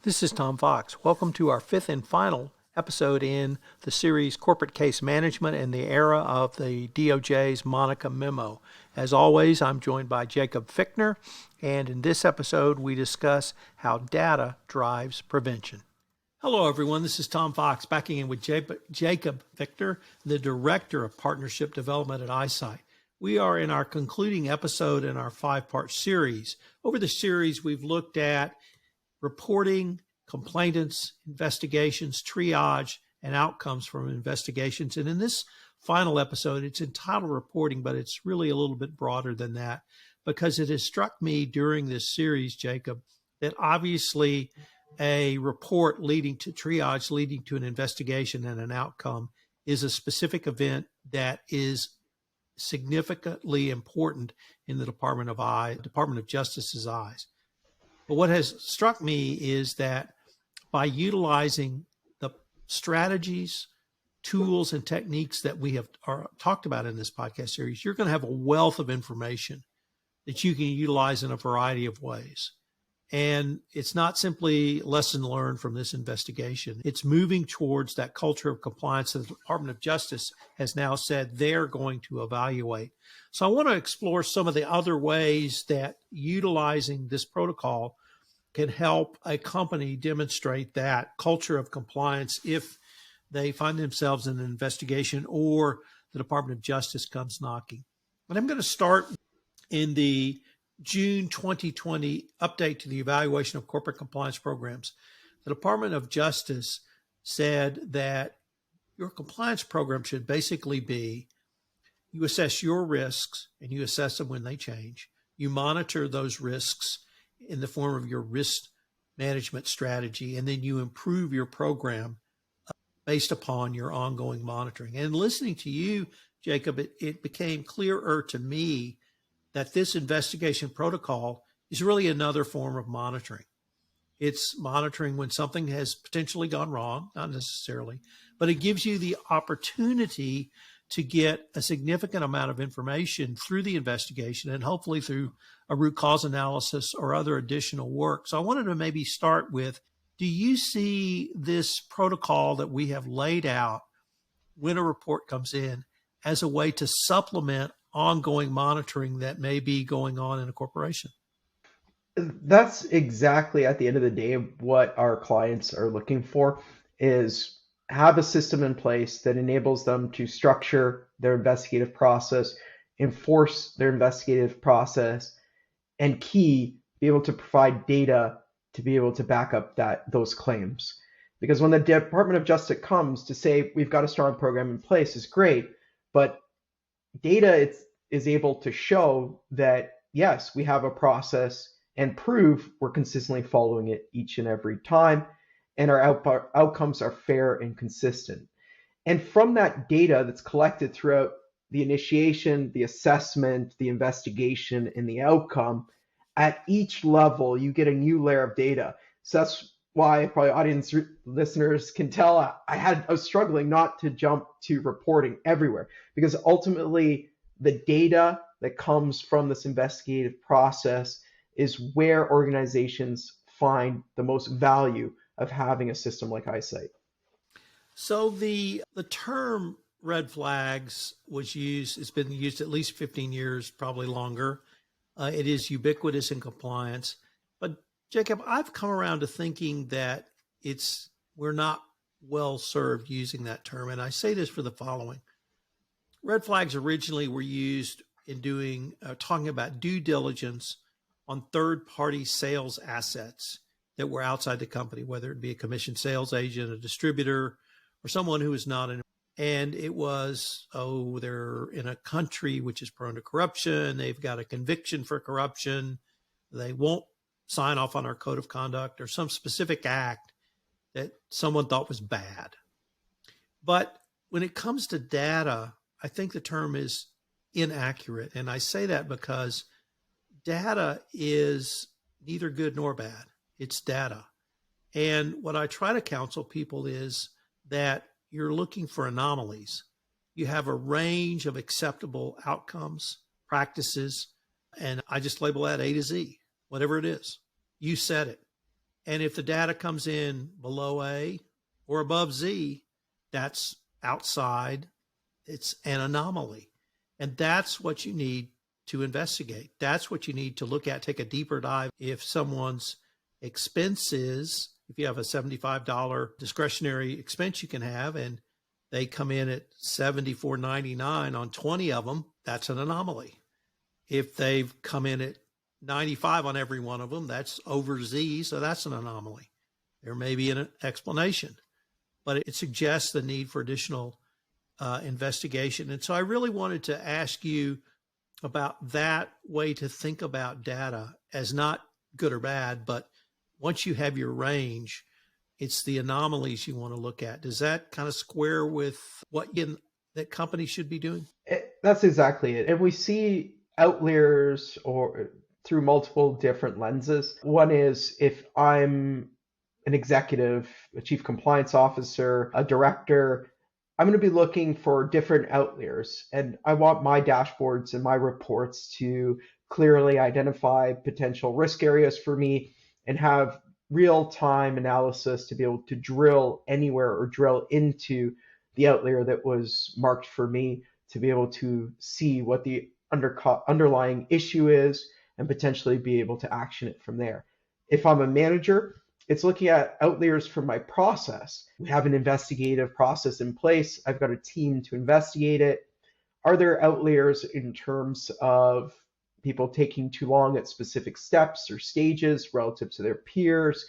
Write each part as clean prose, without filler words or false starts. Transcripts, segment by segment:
This is Tom Fox. Welcome to our fifth and final episode in the series Corporate Case Management in the Era of the DoJ's Monaco Memo. As always, I'm joined by Jacob Fichtner, and in this episode we discuss how data drives prevention. Hello everyone, this is Tom Fox, backing in with Jacob Fichtner, the Director of Partnership Development at iSight. We are in our concluding episode in our five-part series. Over the series, we've looked at reporting, complainants, investigations, triage, and outcomes from investigations. And in this final episode, it's entitled Reporting, but it's really a little bit broader than that because it has struck me during this series, Jacob, that obviously a report leading to triage, leading to an investigation and an outcome is a specific event that is significantly important in the Department of Justice's eyes. But what has struck me is that by utilizing the strategies, tools, and techniques that we have talked about in this podcast series, you're going to have a wealth of information that you can utilize in a variety of ways. And it's not simply lesson learned from this investigation. It's moving towards that culture of compliance that the Department of Justice has now said they're going to evaluate. So I want to explore some of the other ways that utilizing this protocol can help a company demonstrate that culture of compliance if they find themselves in an investigation or the Department of Justice comes knocking. But I'm going to start in the June 2020 update to the evaluation of corporate compliance programs. The Department of Justice said that your compliance program should basically be you assess your risks and you assess them when they change. You monitor those risks in the form of your risk management strategy, and then you improve your program based upon your ongoing monitoring. And listening to you, Jacob, it became clearer to me that this investigation protocol is really another form of monitoring. It's monitoring when something has potentially gone wrong, not necessarily, but it gives you the opportunity to get a significant amount of information through the investigation and hopefully through a root cause analysis or other additional work. So I wanted to maybe start with, do you see this protocol that we have laid out when a report comes in as a way to supplement ongoing monitoring that may be going on in a corporation? That's exactly at the end of the day what our clients are looking for is have a system in place that enables them to structure their investigative process, enforce their investigative process, and be able to provide data to be able to back up those claims. Because when the Department of Justice comes to say we've got a strong program in place is great, but data is able to show that, yes, we have a process and prove we're consistently following it each and every time, and our outcomes are fair and consistent. And from that data that's collected throughout the initiation, the assessment, the investigation, and the outcome, at each level, you get a new layer of data. So that's why probably audience listeners can tell I was struggling not to jump to reporting everywhere, because ultimately the data that comes from this investigative process is where organizations find the most value of having a system like iSight. So the term red flags was used, it's been used at least 15 years, probably longer. It is ubiquitous in compliance. But Jacob, I've come around to thinking that we're not well served using that term. And I say this for the following. Red flags originally were used in talking about due diligence on third-party sales assets that were outside the company, whether it be a commissioned sales agent, a distributor, or someone who is not an. And it was, they're in a country which is prone to corruption. They've got a conviction for corruption. They won't sign off on our code of conduct or some specific act that someone thought was bad. But when it comes to data, I think the term is inaccurate. And I say that because data is neither good nor bad. It's data. And what I try to counsel people is that you're looking for anomalies. You have a range of acceptable outcomes, practices, and I just label that A to Z, whatever it is. You said it. And if the data comes in below A or above Z, that's outside, it's an anomaly. And that's what you need to investigate. That's what you need to look at, take a deeper dive. If someone's expenses, if you have a $75 discretionary expense you can have, and they come in at $74.99 on 20 of them, that's an anomaly. If they've come in at 95 on every one of them, that's over Z, so that's an anomaly. There may be an explanation, but it suggests the need for additional investigation. And so I really wanted to ask you about that way to think about data as not good or bad, but once you have your range, it's the anomalies you want to look at. Does that kind of square with what that companies should be doing? That's exactly it. And we see outliers or through multiple different lenses. One is if I'm an executive, a chief compliance officer, a director, I'm going to be looking for different outliers. And I want my dashboards and my reports to clearly identify potential risk areas for me and have real-time analysis to be able to drill anywhere or drill into the outlier that was marked for me to be able to see what the underlying issue is and potentially be able to action it from there. If I'm a manager, it's looking at outliers from my process. We have an investigative process in place. I've got a team to investigate it. Are there outliers in terms of people taking too long at specific steps or stages relative to their peers,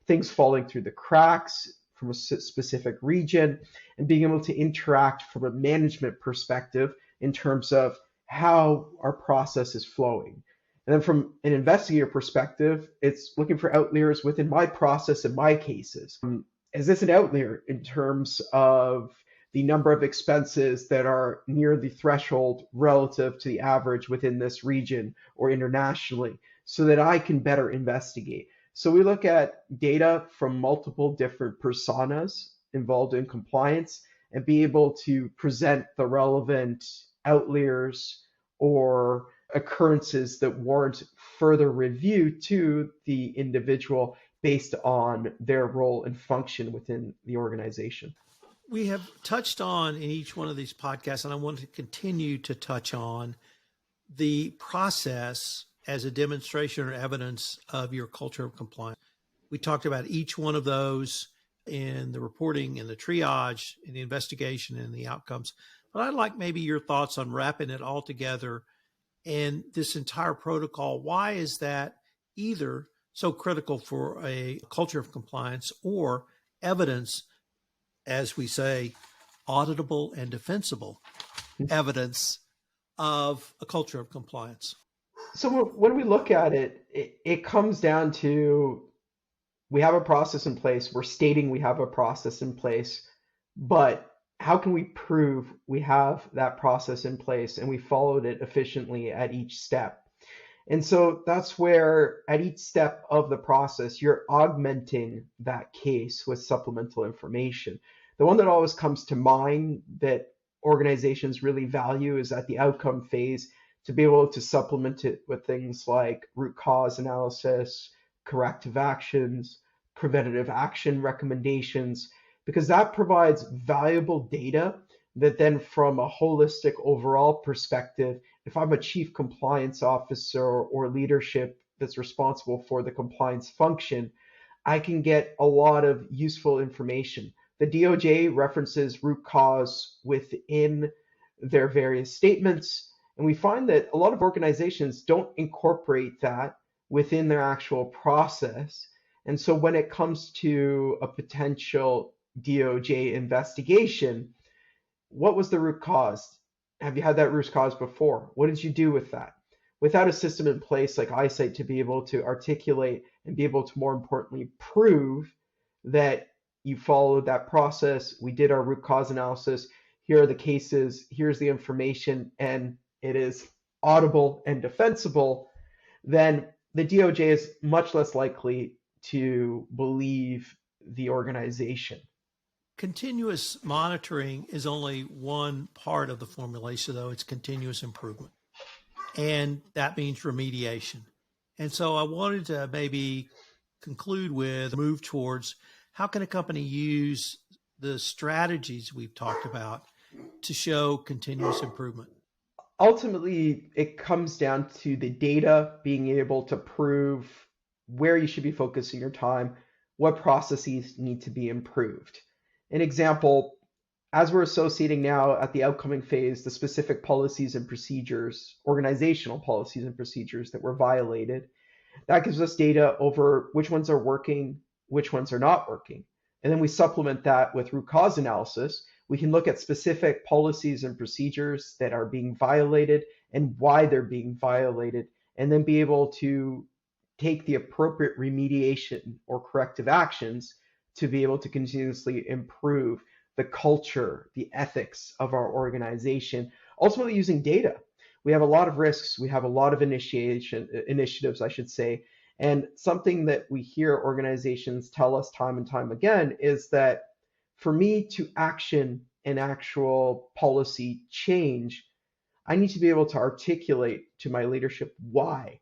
things falling through the cracks from a specific region, and being able to interact from a management perspective in terms of how our process is flowing. And then from an investigator perspective, it's looking for outliers within my process and my cases. Is this an outlier in terms of the number of expenses that are near the threshold relative to the average within this region or internationally, so that I can better investigate? So we look at data from multiple different personas involved in compliance and be able to present the relevant outliers or occurrences that warrant further review to the individual based on their role and function within the organization. We have touched on in each one of these podcasts, and I want to continue to touch on the process as a demonstration or evidence of your culture of compliance. We talked about each one of those in the reporting and the triage and the investigation and the outcomes. But I'd like maybe your thoughts on wrapping it all together and this entire protocol. Why is that either so critical for a culture of compliance or evidence, as we say, auditable and defensible evidence of a culture of compliance? So when we look at it, it comes down to we have a process in place. We're stating we have a process in place, but how can we prove we have that process in place and we followed it efficiently at each step? And so that's where at each step of the process, you're augmenting that case with supplemental information. The one that always comes to mind that organizations really value is at the outcome phase to be able to supplement it with things like root cause analysis, corrective actions, preventative action recommendations, because that provides valuable data that then from a holistic overall perspective, if I'm a chief compliance officer or leadership that's responsible for the compliance function, I can get a lot of useful information. The DOJ references root cause within their various statements, and we find that a lot of organizations don't incorporate that within their actual process. And so when it comes to a potential DOJ investigation, what was the root cause? Have you had that root cause before? What did you do with that? Without a system in place like eyesight to be able to articulate and be able to more importantly prove that you followed that process, we did our root cause analysis, here are the cases, here's the information, and it is audible and defensible, then the DOJ is much less likely to believe the organization. Continuous monitoring is only one part of the formulation, though. It's continuous improvement. And that means remediation. And so I wanted to maybe conclude with a move towards how can a company use the strategies we've talked about to show continuous improvement? Ultimately, it comes down to the data being able to prove where you should be focusing your time, what processes need to be improved. An example, as we're associating now at the outcoming phase, the specific policies and procedures, organizational policies and procedures that were violated, that gives us data over which ones are working, which ones are not working. And then we supplement that with root cause analysis. We can look at specific policies and procedures that are being violated and why they're being violated, and then be able to take the appropriate remediation or corrective actions to be able to continuously improve the culture, the ethics of our organization, ultimately using data. We have a lot of risks. We have a lot of initiatives, I should say. And something that we hear organizations tell us time and time again is that for me to action an actual policy change, I need to be able to articulate to my leadership why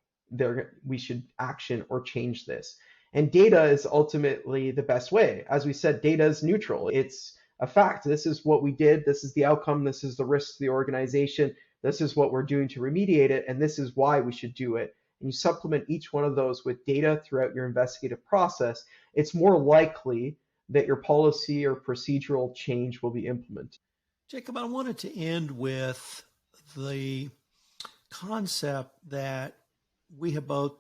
we should action or change this. And data is ultimately the best way. As we said, data is neutral. It's a fact. This is what we did. This is the outcome. This is the risk to the organization. This is what we're doing to remediate it. And this is why we should do it. And you supplement each one of those with data throughout your investigative process, it's more likely that your policy or procedural change will be implemented. Jacob, I wanted to end with the concept that we have both,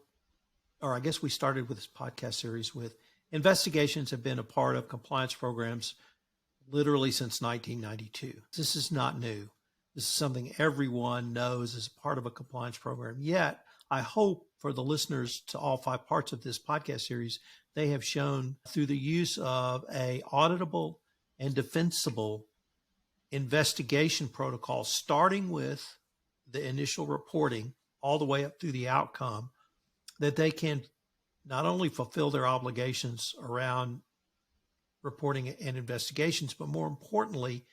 or I guess we started with this podcast series with investigations have been a part of compliance programs literally since 1992. This is not new. This is something everyone knows is part of a compliance program. Yet, I hope for the listeners to all 5 parts of this podcast series, they have shown through the use of a auditable and defensible investigation protocol, starting with the initial reporting all the way up through the outcome, that they can not only fulfill their obligations around reporting and investigations, but more importantly,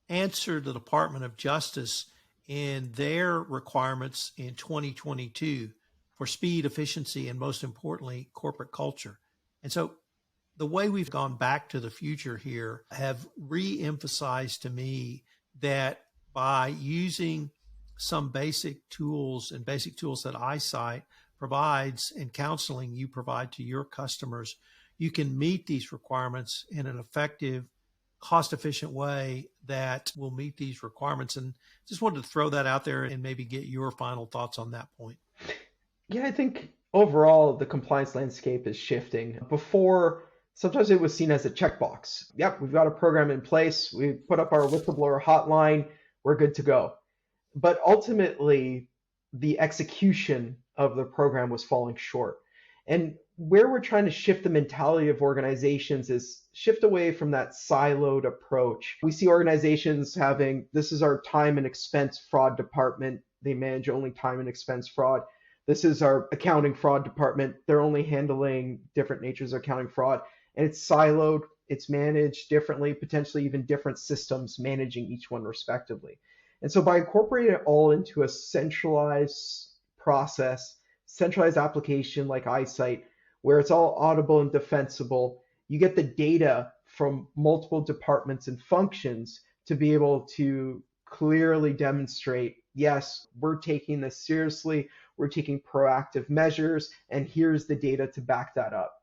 answer the Department of Justice in their requirements in 2022 for speed, efficiency, and most importantly, corporate culture. And so the way we've gone back to the future here have re-emphasized to me that by using some basic tools that iSight provides and counseling you provide to your customers, you can meet these requirements in an effective, cost-efficient way that will meet these requirements. And just wanted to throw that out there and maybe get your final thoughts on that point. Yeah, I think overall the compliance landscape is shifting. Before, sometimes it was seen as a checkbox. Yep, we've got a program in place. We put up our whistleblower hotline. We're good to go. But ultimately, the execution of the program was falling short. And where we're trying to shift the mentality of organizations is shift away from that siloed approach. We see organizations having, this is our time and expense fraud department. They manage only time and expense fraud. This is our accounting fraud department. They're only handling different natures of accounting fraud. And it's siloed, it's managed differently, potentially even different systems managing each one respectively. And so by incorporating it all into a centralized process, centralized application like iSight, where it's all auditable and defensible, you get the data from multiple departments and functions to be able to clearly demonstrate, yes, we're taking this seriously, we're taking proactive measures, and here's the data to back that up.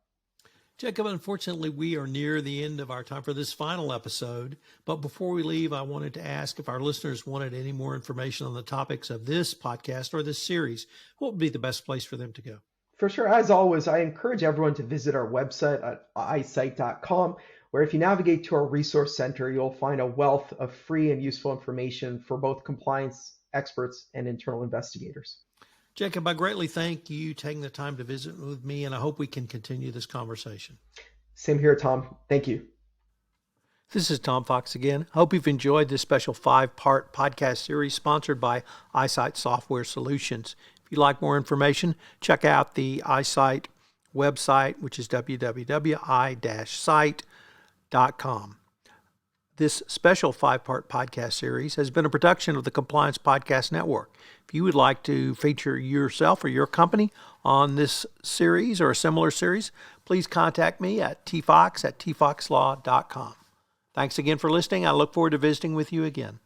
Jacob, unfortunately, we are near the end of our time for this final episode. But before we leave, I wanted to ask if our listeners wanted any more information on the topics of this podcast or this series, what would be the best place for them to go? For sure. As always, I encourage everyone to visit our website at isight.com, where if you navigate to our resource center, you'll find a wealth of free and useful information for both compliance experts and internal investigators. Jacob, I greatly thank you taking the time to visit with me, and I hope we can continue this conversation. Same here, Tom. Thank you. This is Tom Fox again. I hope you've enjoyed this special 5-part podcast series sponsored by iSight Software Solutions. If you'd like more information, check out the iSight website, which is www.i-sight.com. This special 5-part podcast series has been a production of the Compliance Podcast Network. If you would like to feature yourself or your company on this series or a similar series, please contact me at tfox@tfoxlaw.com. Thanks again for listening. I look forward to visiting with you again.